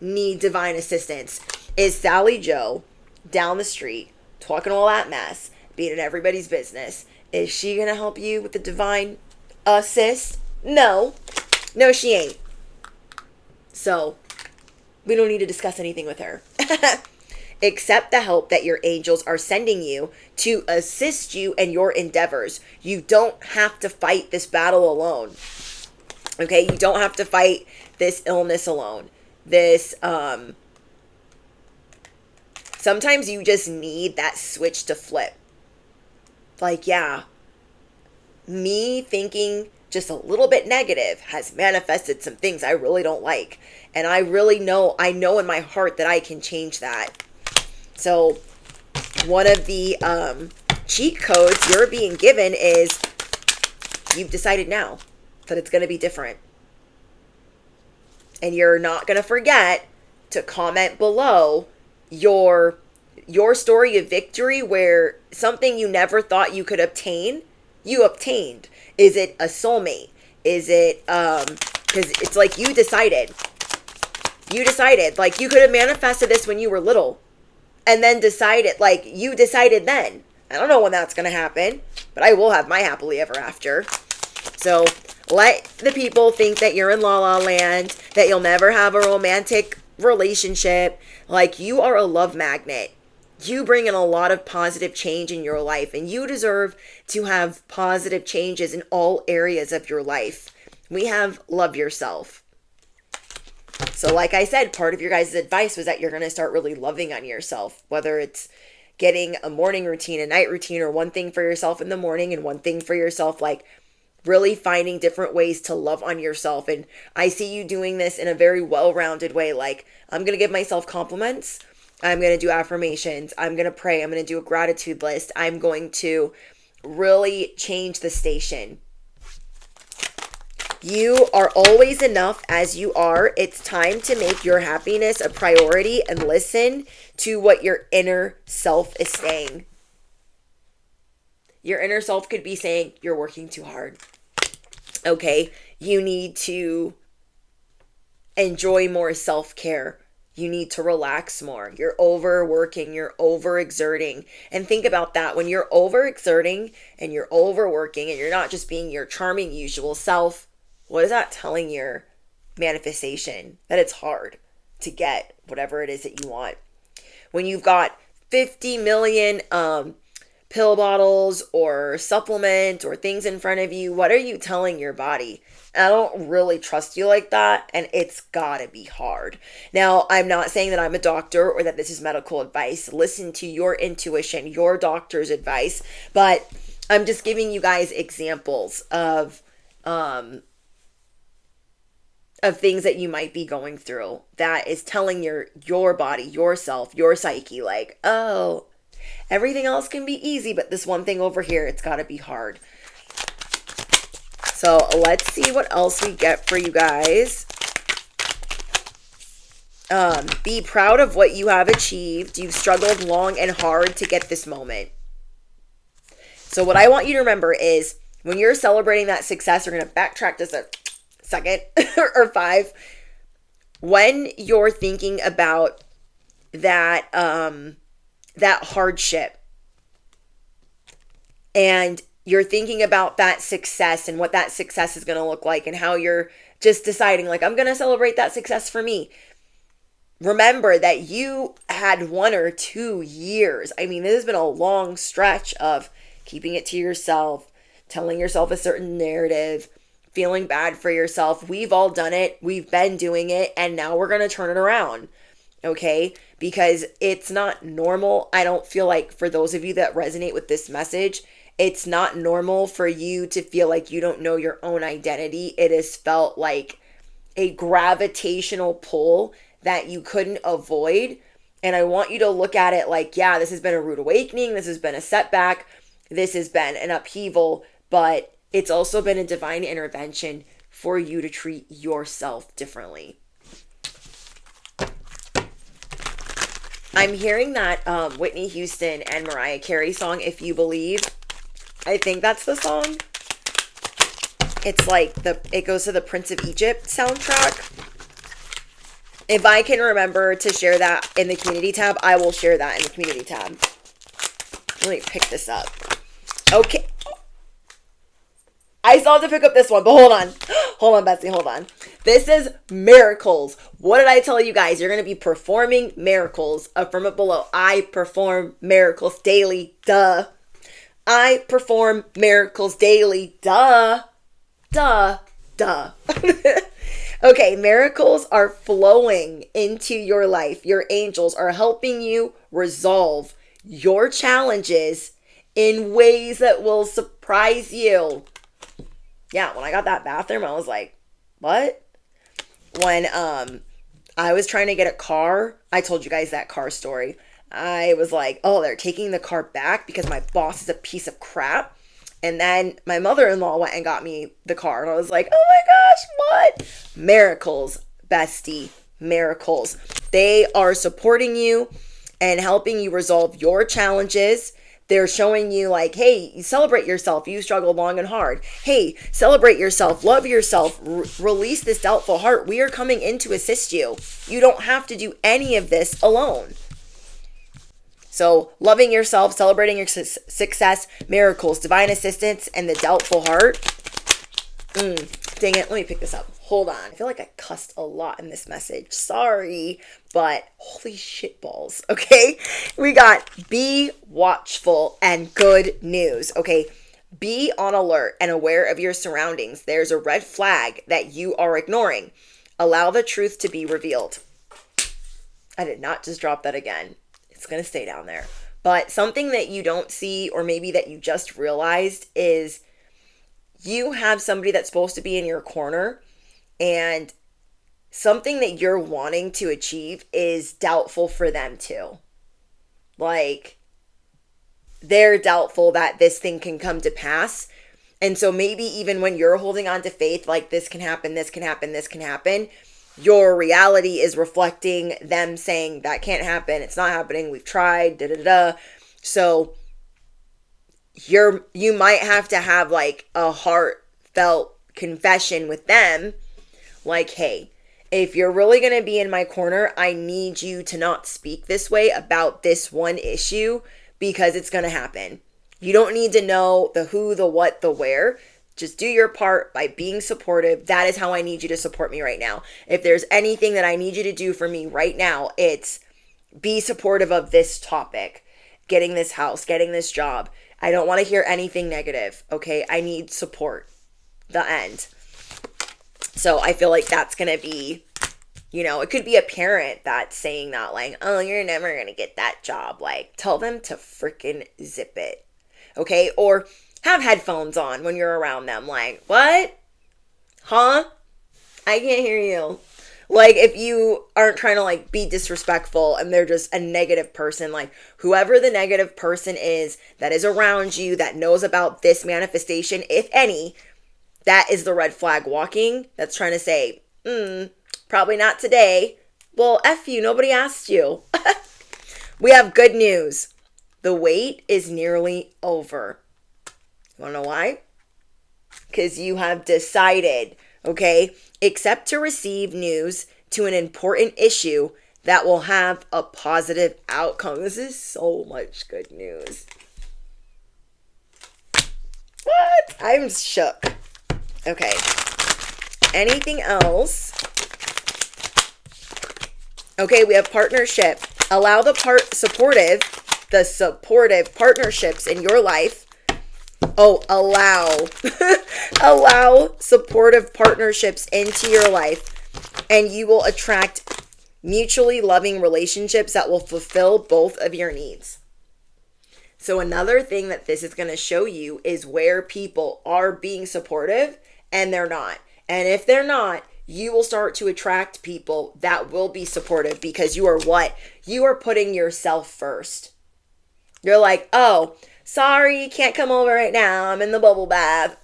need divine assistance. Is Sally Joe down the street talking all that mess, being in everybody's business? Is she going to help you with the divine assist? No. No, she ain't. So, we don't need to discuss anything with her. Accept the help that your angels are sending you to assist you in your endeavors. You don't have to fight this battle alone. Okay, you don't have to fight this illness alone. Sometimes you just need that switch to flip. Like, yeah, me thinking just a little bit negative has manifested some things I really don't like. And I know in my heart that I can change that. So one of the cheat codes you're being given is you've decided now that it's going to be different. And you're not going to forget to comment below your story of victory where something you never thought you could obtain, you obtained. Is it a soulmate? Is it, because it's like you decided. Like, you could have manifested this when you were little. And then you decided then. I don't know when that's going to happen, but I will have my happily ever after. So let the people think that you're in la la land, that you'll never have a romantic relationship. Like, you are a love magnet. You bring in a lot of positive change in your life, and you deserve to have positive changes in all areas of your life. We have love yourself. So like I said, part of your guys' advice was that you're going to start really loving on yourself, whether it's getting a morning routine, a night routine, or one thing for yourself in the morning and one thing for yourself, like really finding different ways to love on yourself. And I see you doing this in a very well-rounded way. Like, I'm going to give myself compliments. I'm going to do affirmations. I'm going to pray. I'm going to do a gratitude list. I'm going to really change the station. You are always enough as you are. It's time to make your happiness a priority and listen to what your inner self is saying. Your inner self could be saying, you're working too hard. Okay, you need to enjoy more self-care. You need to relax more. You're overworking, you're overexerting. And think about that. When you're overexerting and you're overworking and you're not just being your charming usual self, what is that telling your manifestation? That it's hard to get whatever it is that you want. When you've got 50 million pill bottles or supplement or things in front of you, what are you telling your body? I don't really trust you like that, and it's gotta be hard. Now, I'm not saying that I'm a doctor or that this is medical advice. Listen to your intuition, your doctor's advice, but I'm just giving you guys examples of things that you might be going through that is telling your body, yourself, your psyche, like, oh, everything else can be easy, but this one thing over here, it's got to be hard. So let's see what else we get for you guys. Be proud of what you have achieved. You've struggled long and hard to get this moment. So what I want you to remember is When you're celebrating that success, we're going to backtrack just a second or five. When you're thinking about that, that hardship, and you're thinking about that success and what that success is going to look like, and how you're just deciding, like, I'm going to celebrate that success for me. Remember that you had 1 or 2 years. I mean, this has been a long stretch of keeping it to yourself, telling yourself a certain narrative, feeling bad for yourself. We've all done it. We've been doing it. And now we're going to turn it around. Okay? Because it's not normal. I don't feel like, for those of you that resonate with this message, it's not normal for you to feel like you don't know your own identity. It has felt like a gravitational pull that you couldn't avoid. And I want you to look at it like, yeah, this has been a rude awakening. This has been a setback. This has been an upheaval, but it's also been a divine intervention for you to treat yourself differently. I'm hearing that Whitney Houston and Mariah Carey song, If You Believe. I think that's the song. It's like it goes to the Prince of Egypt soundtrack. If I can remember to share that in the community tab, I will share that in the community tab. Let me pick this up. Okay. I still have to pick up this one, but hold on. Hold on, Betsy, hold on. This is miracles. What did I tell you guys? You're going to be performing miracles. Affirm it below. I perform miracles daily. Duh. I perform miracles daily. Duh. Duh. Duh. Okay, miracles are flowing into your life. Your angels are helping you resolve your challenges in ways that will surprise you. Yeah, when I got that bathroom, I was like, what? When I was trying to get a car, I told you guys that car story. I was like, oh, they're taking the car back because my boss is a piece of crap. And then my mother-in-law went and got me the car. And I was like, oh my gosh, what? Miracles, bestie, miracles. They are supporting you and helping you resolve your challenges. They're showing you like, hey, you celebrate yourself. You struggled long and hard. Hey, celebrate yourself. Love yourself. Release this doubtful heart. We are coming in to assist you. You don't have to do any of this alone. So loving yourself, celebrating your success, miracles, divine assistance, and the doubtful heart. Dang it. Let me pick this up. Hold on. I feel like I cussed a lot in this message. Sorry, but holy shit balls. Okay. We got be watchful and good news. Okay. Be on alert and aware of your surroundings. There's a red flag that you are ignoring. Allow the truth to be revealed. I did not just drop that again. It's going to stay down there. But something that you don't see, or maybe that you just realized, is you have somebody that's supposed to be in your corner, and something that you're wanting to achieve is doubtful for them too. Like, they're doubtful that this thing can come to pass. And so maybe even when you're holding on to faith, like this can happen, this can happen, this can happen, your reality is reflecting them saying that can't happen. It's not happening. We've tried. Da da da. So you might have to have like a heartfelt confession with them. Like, hey, if you're really going to be in my corner, I need you to not speak this way about this one issue, because it's going to happen. You don't need to know the who, the what, the where. Just do your part by being supportive. That is how I need you to support me right now. If there's anything that I need you to do for me right now, it's be supportive of this topic, getting this house, getting this job. I don't want to hear anything negative, okay? I need support. The end. So I feel like that's going to be, it could be a parent that's saying that, like, oh, you're never going to get that job. Like, tell them to freaking zip it, okay? Or have headphones on when you're around them. Like, what? Huh? I can't hear you. Like, if you aren't trying to, like, be disrespectful and they're just a negative person, like, whoever the negative person is that is around you that knows about this manifestation, if any, that is the red flag walking. That's trying to say, probably not today. Well, F you. Nobody asked you. We have good news. The wait is nearly over. You want to know why? because you have decided, okay, accept to receive news to an important issue that will have a positive outcome. This is so much good news. What? I'm shook. Okay. Anything else? Okay, we have partnership. Allow the supportive partnerships in your life. Oh, allow supportive partnerships into your life, and you will attract mutually loving relationships that will fulfill both of your needs. So another thing that this is going to show you is where people are being supportive and they're not. And if they're not, you will start to attract people that will be supportive, because you are what? You are putting yourself first. You're like, oh, sorry, you can't come over right now. I'm in the bubble bath.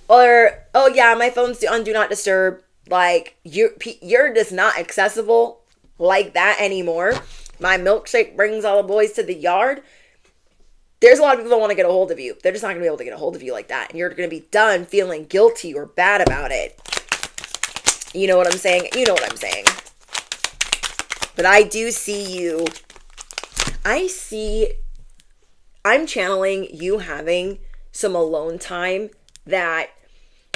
Or, oh yeah, my phone's on do not disturb. Like, you're just not accessible like that anymore. My milkshake brings all the boys to the yard. There's a lot of people that want to get a hold of you. They're just not going to be able to get a hold of you like that. And you're going to be done feeling guilty or bad about it. You know what I'm saying? You know what I'm saying. But I do see you. I'm channeling you having some alone time that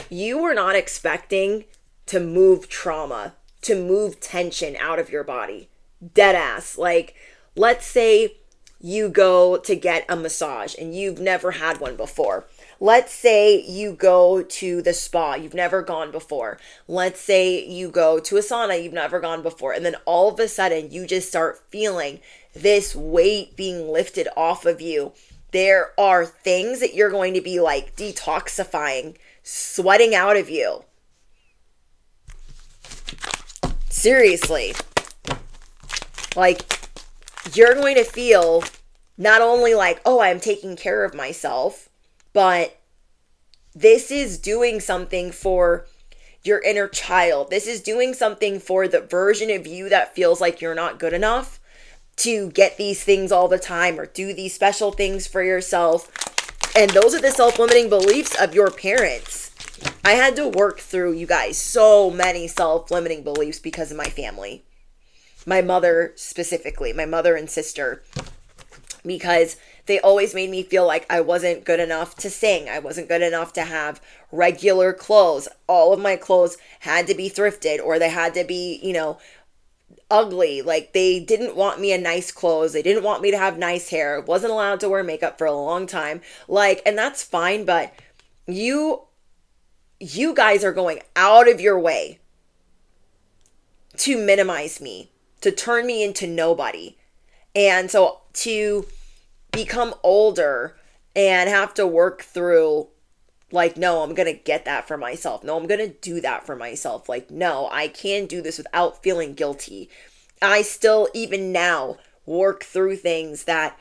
you were not expecting to move trauma, to move tension out of your body. Dead ass. Like, let's say you go to get a massage and you've never had one before. Let's say you go to the spa, you've never gone before. Let's say you go to a sauna, you've never gone before. And then all of a sudden you just start feeling this weight being lifted off of you. There are things that you're going to be like detoxifying, sweating out of you. Seriously. Like, you're going to feel not only like, oh, I'm taking care of myself, but this is doing something for your inner child. This is doing something for the version of you that feels like you're not good enough to get these things all the time or do these special things for yourself. And those are the self-limiting beliefs of your parents. I had to work through, you guys, so many self-limiting beliefs because of my family. My mother specifically, my mother and sister, because they always made me feel like I wasn't good enough to sing. I wasn't good enough to have regular clothes. All of my clothes had to be thrifted, or they had to be, ugly. Like, they didn't want me in nice clothes. They didn't want me to have nice hair. Wasn't allowed to wear makeup for a long time. Like, and that's fine, but you guys are going out of your way to minimize me, to turn me into nobody. And so to become older and have to work through, like, no, I'm going to get that for myself. No, I'm going to do that for myself. Like, no, I can do this without feeling guilty. I still, even now, work through things that,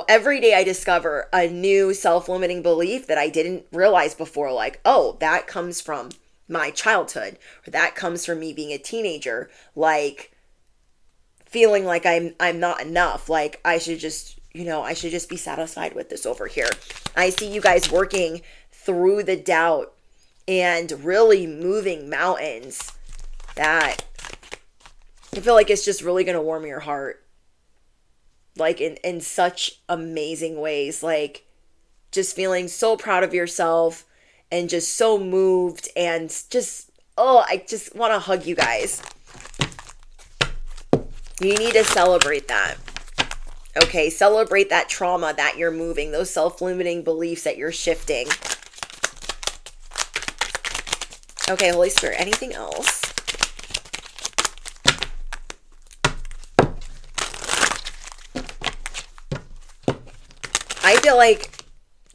every day I discover a new self-limiting belief that I didn't realize before. Like, oh, that comes from my childhood, or that comes from me being a teenager. Like, feeling like I'm not enough. Like, I should just be satisfied with this over here. I see you guys working through the doubt and really moving mountains that I feel like it's just really going to warm your heart. Like, in such amazing ways. Like, just feeling so proud of yourself and just so moved, and just, I just want to hug you guys. You need to celebrate that. Okay, celebrate that trauma that you're moving, those self-limiting beliefs that you're shifting. Okay, Holy Spirit, anything else? I feel like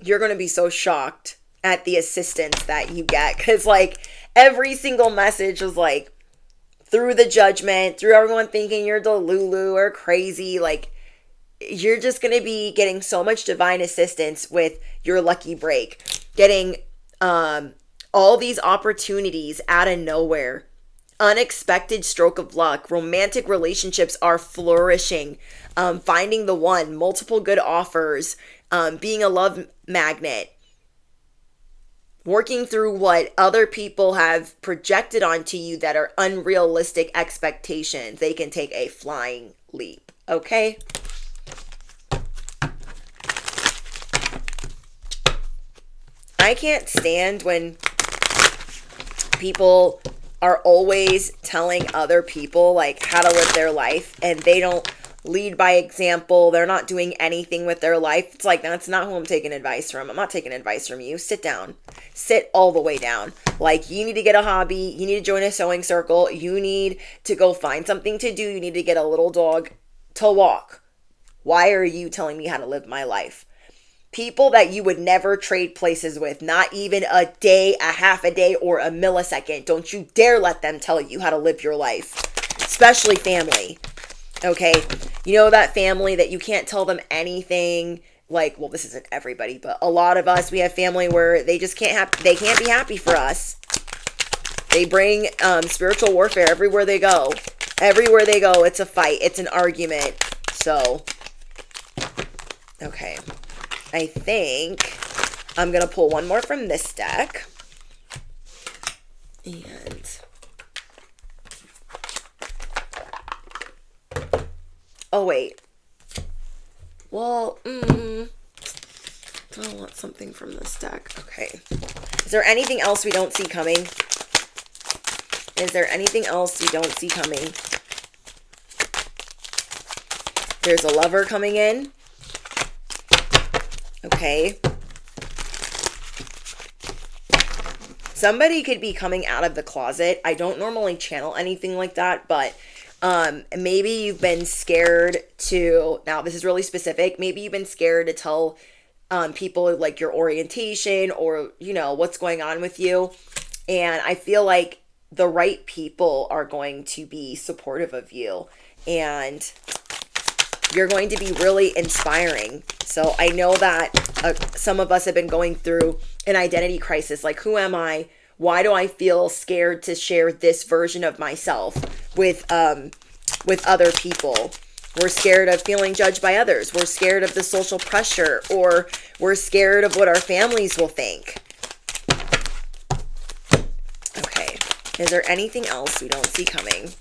you're going to be so shocked at the assistance that you get, because, like, every single message was like, through the judgment, through everyone thinking you're delulu or crazy, like, you're just going to be getting so much divine assistance with your lucky break. Getting all these opportunities out of nowhere. Unexpected stroke of luck. Romantic relationships are flourishing. Finding the one. Multiple good offers. Being a love magnet. working through what other people have projected onto you that are unrealistic expectations. They can take a flying leap, okay? I can't stand when people are always telling other people like how to live their life and they don't lead by example. They're not doing anything with their life. It's like, that's not who I'm taking advice from. I'm not taking advice from you. Sit down. Sit all the way down. Like, you need to get a hobby. You need to join a sewing circle. You need to go find something to do. You need to get a little dog to walk. Why are you telling me how to live my life? People that you would never trade places with, not even a day, a half a day, or a millisecond. Don't you dare let them tell you how to live your life, especially family. Okay, you know that family that you can't tell them anything. Like, well, this isn't everybody, but a lot of us, we have family where they just they can't be happy for us. They bring spiritual warfare everywhere they go. Everywhere they go, it's a fight. It's an argument. So, okay. I think I'm going to pull one more from this deck. And oh, wait. Well, I want something from this deck. Okay. Is there anything else we don't see coming? Is there anything else we don't see coming? There's a lover coming in. Okay. Somebody could be coming out of the closet. I don't normally channel anything like that, but maybe you've been scared to, now this is really specific, maybe you've been scared to tell people like your orientation or, you know, what's going on with you. And I feel like the right people are going to be supportive of you. And you're going to be really inspiring. So I know that some of us have been going through an identity crisis. Like, who am I? Why do I feel scared to share this version of myself with other people? We're scared of feeling judged by others. We're scared of the social pressure, or we're scared of what our families will think. Okay. Is there anything else we don't see coming?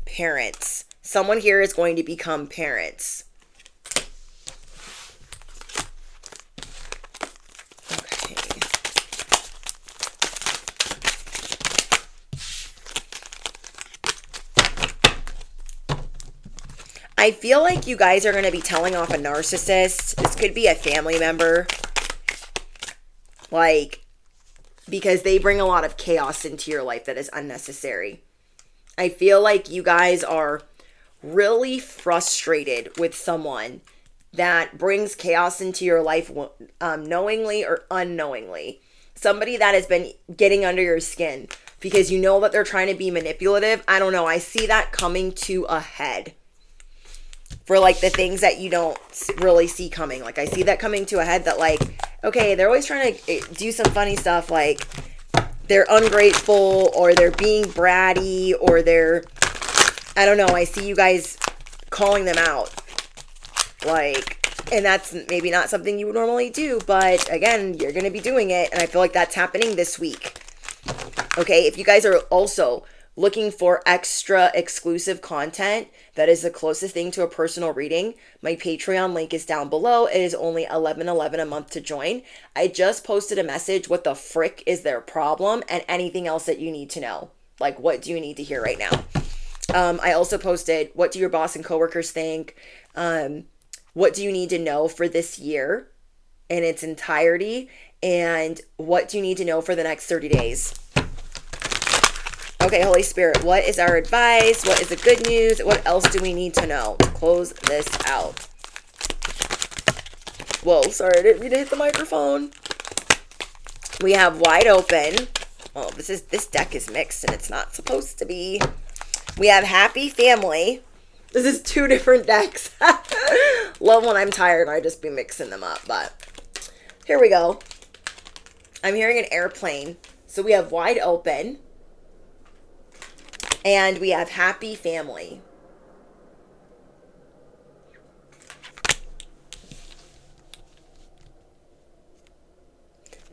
Parents. Someone here is going to become parents. Okay. I feel like you guys are going to be telling off a narcissist. This could be a family member. Like, because they bring a lot of chaos into your life that is unnecessary. I feel like you guys are really frustrated with someone that brings chaos into your life knowingly or unknowingly. Somebody that has been getting under your skin because you know that they're trying to be manipulative. I don't know. I see that coming to a head for like the things that you don't really see coming. Like, I see that coming to a head that, like, okay, they're always trying to do some funny stuff, like they're ungrateful or they're being bratty or they're, I don't know, I see you guys calling them out. Like, and that's maybe not something you would normally do, but again, you're going to be doing it. And I feel like that's happening this week. Okay, if you guys are also looking for extra exclusive content that is the closest thing to a personal reading, my Patreon link is down below. It is only $11.11 a month to join. I just posted a message, what the frick is their problem, and anything else that you need to know. Like, what do you need to hear right now? I also posted, what do your boss and coworkers think? What do you need to know for this year in its entirety? And what do you need to know for the next 30 days? Okay, Holy Spirit, what is our advice? What is the good news? What else do we need to know to close this out? Whoa, sorry, I didn't mean to hit the microphone. We have wide open. Oh, this deck is mixed and it's not supposed to be. We have happy family. This is two different decks. Love when I'm tired and I just be mixing them up, but here we go. I'm hearing an airplane. So we have wide open. And we have happy family.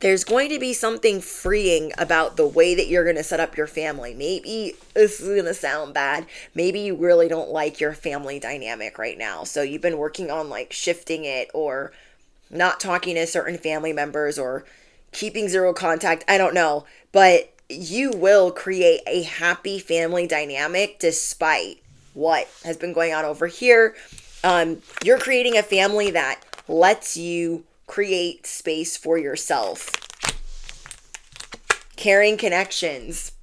there's going to be something freeing about the way that you're going to set up your family. Maybe this is going to sound bad. Maybe you really don't like your family dynamic right now. So you've been working on like shifting it, or not talking to certain family members, or keeping zero contact. I don't know. But you will create a happy family dynamic despite what has been going on over here. You're creating a family that lets you create space for yourself. Caring connections.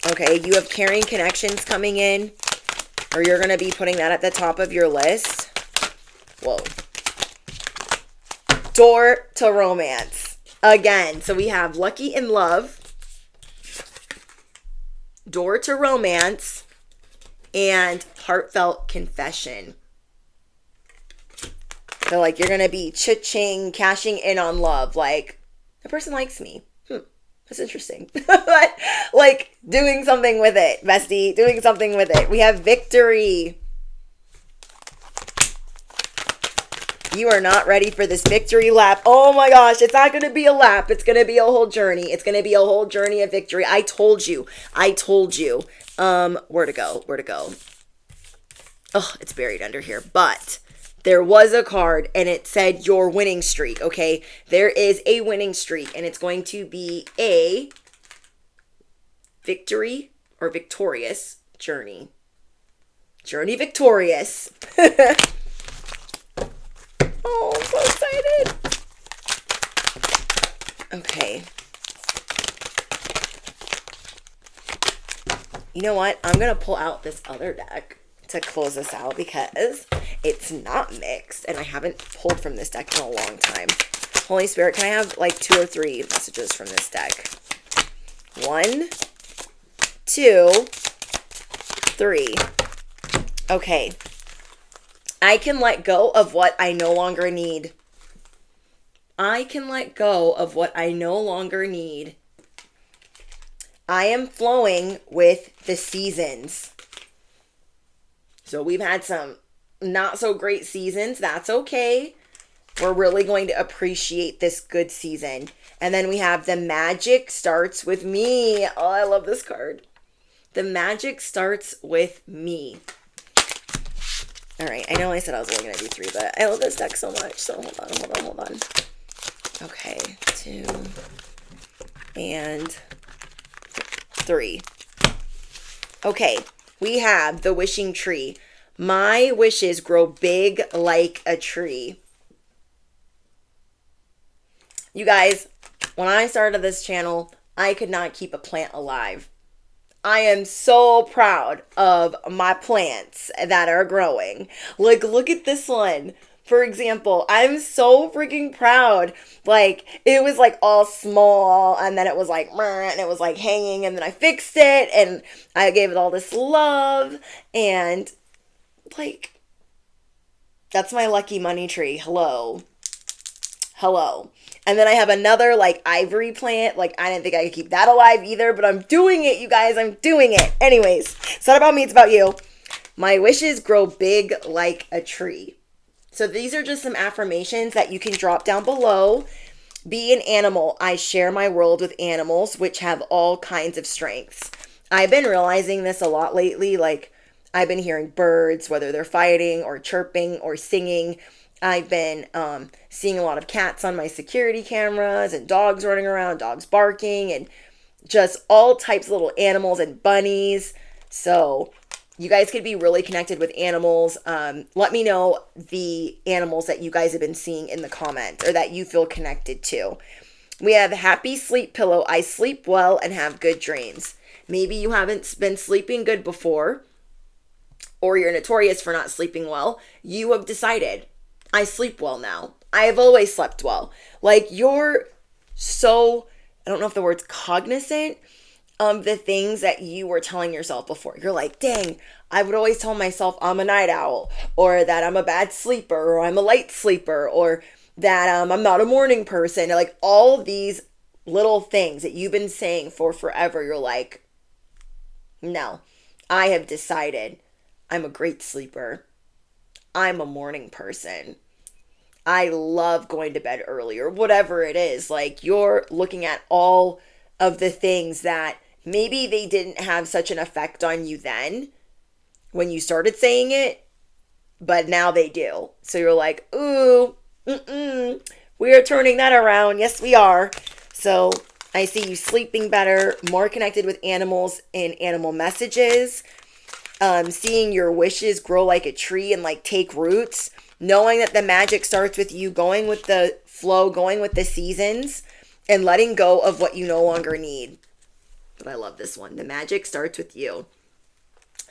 Okay, you have caring connections coming in, or you're going to be putting that at the top of your list. Whoa. Door to romance. Again, so we have lucky in love, door to romance, and heartfelt confession. So like you're going to be cha-ching, cashing in on love. Like, the person likes me. That's interesting. But like doing something with it, bestie, doing something with it. We have victory. You are not ready for this victory lap. Oh my gosh, it's not going to be a lap. It's going to be a whole journey. It's going to be a whole journey of victory. I told you. Where to go? Oh, it's buried under here. But there was a card and it said your winning streak, okay? There is a winning streak, and it's going to be a victory or victorious journey. Journey victorious. Oh, I'm so excited. Okay. You know what? I'm going to pull out this other deck to close this out because it's not mixed and I haven't pulled from this deck in a long time. Holy Spirit, can I have like 2 or 3 messages from this deck? 1, 2, 3. Okay. I can let go of what I no longer need. I can let go of what I no longer need. I am flowing with the seasons. So we've had some not so great seasons. That's okay. We're really going to appreciate this good season. And then we have the magic starts with me. Oh, I love this card. The magic starts with me. All right. I know I said I was only going to do 3, but I love this deck so much. So hold on. Okay. 2 and 3. Okay. We have the wishing tree. My wishes grow big like a tree. You guys, when I started this channel, I could not keep a plant alive. I am so proud of my plants that are growing. Like, look at this one. For example, I'm so freaking proud. Like, it was like all small, and then it was like, and it was like hanging, and then I fixed it, and I gave it all this love, and like, that's my lucky money tree. Hello. And then I have another like ivory plant. Like, I didn't think I could keep that alive either, but I'm doing it, you guys. I'm doing it. Anyways, it's not about me, it's about you. My wishes grow big like a tree. So these are just some affirmations that you can drop down below. Be an animal. I share my world with animals, which have all kinds of strengths. I've been realizing this a lot lately. Like, I've been hearing birds, whether they're fighting or chirping or singing. I've been seeing a lot of cats on my security cameras, and dogs running around, dogs barking, and just all types of little animals and bunnies. So you guys could be really connected with animals. Let me know the animals that you guys have been seeing in the comments or that you feel connected to. We have happy sleep pillow. I sleep well and have good dreams. Maybe you haven't been sleeping good before, or you're notorious for not sleeping well. You have decided, I sleep well now. I have always slept well. Like, you're so, I don't know if the word's cognizant of the things that you were telling yourself before. You're like, dang, I would always tell myself I'm a night owl, or that I'm a bad sleeper, or I'm a light sleeper, or that I'm not a morning person. Like, all these little things that you've been saying for forever. You're like, no, I have decided I'm a great sleeper. I'm a morning person. I love going to bed early or whatever it is. Like you're looking at all of the things that maybe they didn't have such an effect on you then when you started saying it, but now they do. So you're like, ooh, we are turning that around. Yes, we are. So I see you sleeping better, more connected with animals and animal messages, seeing your wishes grow like a tree and like take roots, knowing that the magic starts with you going with the flow, going with the seasons, and letting go of what you no longer need. But I love this one. The magic starts with you.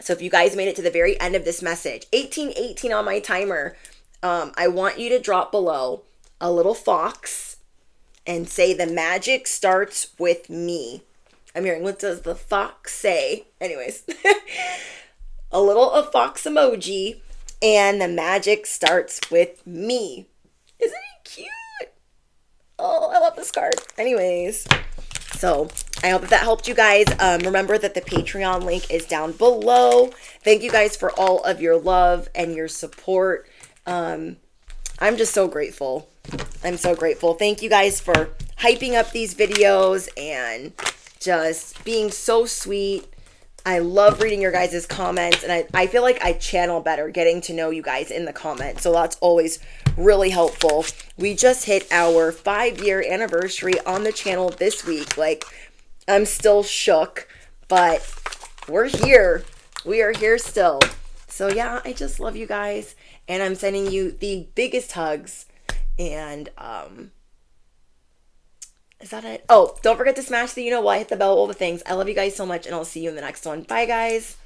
So if you guys made it to the very end of this message, 1818 on my timer, I want you to drop below a little fox and say the magic starts with me. I'm hearing, what does the fox say? Anyways, a fox emoji, and the magic starts with me. Isn't he cute? Oh, I love this card. Anyways, so I hope that helped you guys. Remember that the Patreon link is down below. Thank you guys for all of your love and your support. I'm just so grateful. I'm so grateful. Thank you guys for hyping up these videos and just being so sweet. I love reading your guys' comments, and I feel like I channel better getting to know you guys in the comments. So that's always really helpful. We just hit our 5-year anniversary on the channel this week. Like, I'm still shook, but we're here. We are here still. So yeah, I just love you guys, and I'm sending you the biggest hugs. And is that it? Oh, don't forget to smash the you know what, hit the bell, all the things. I love you guys so much, and I'll see you in the next one. Bye, guys.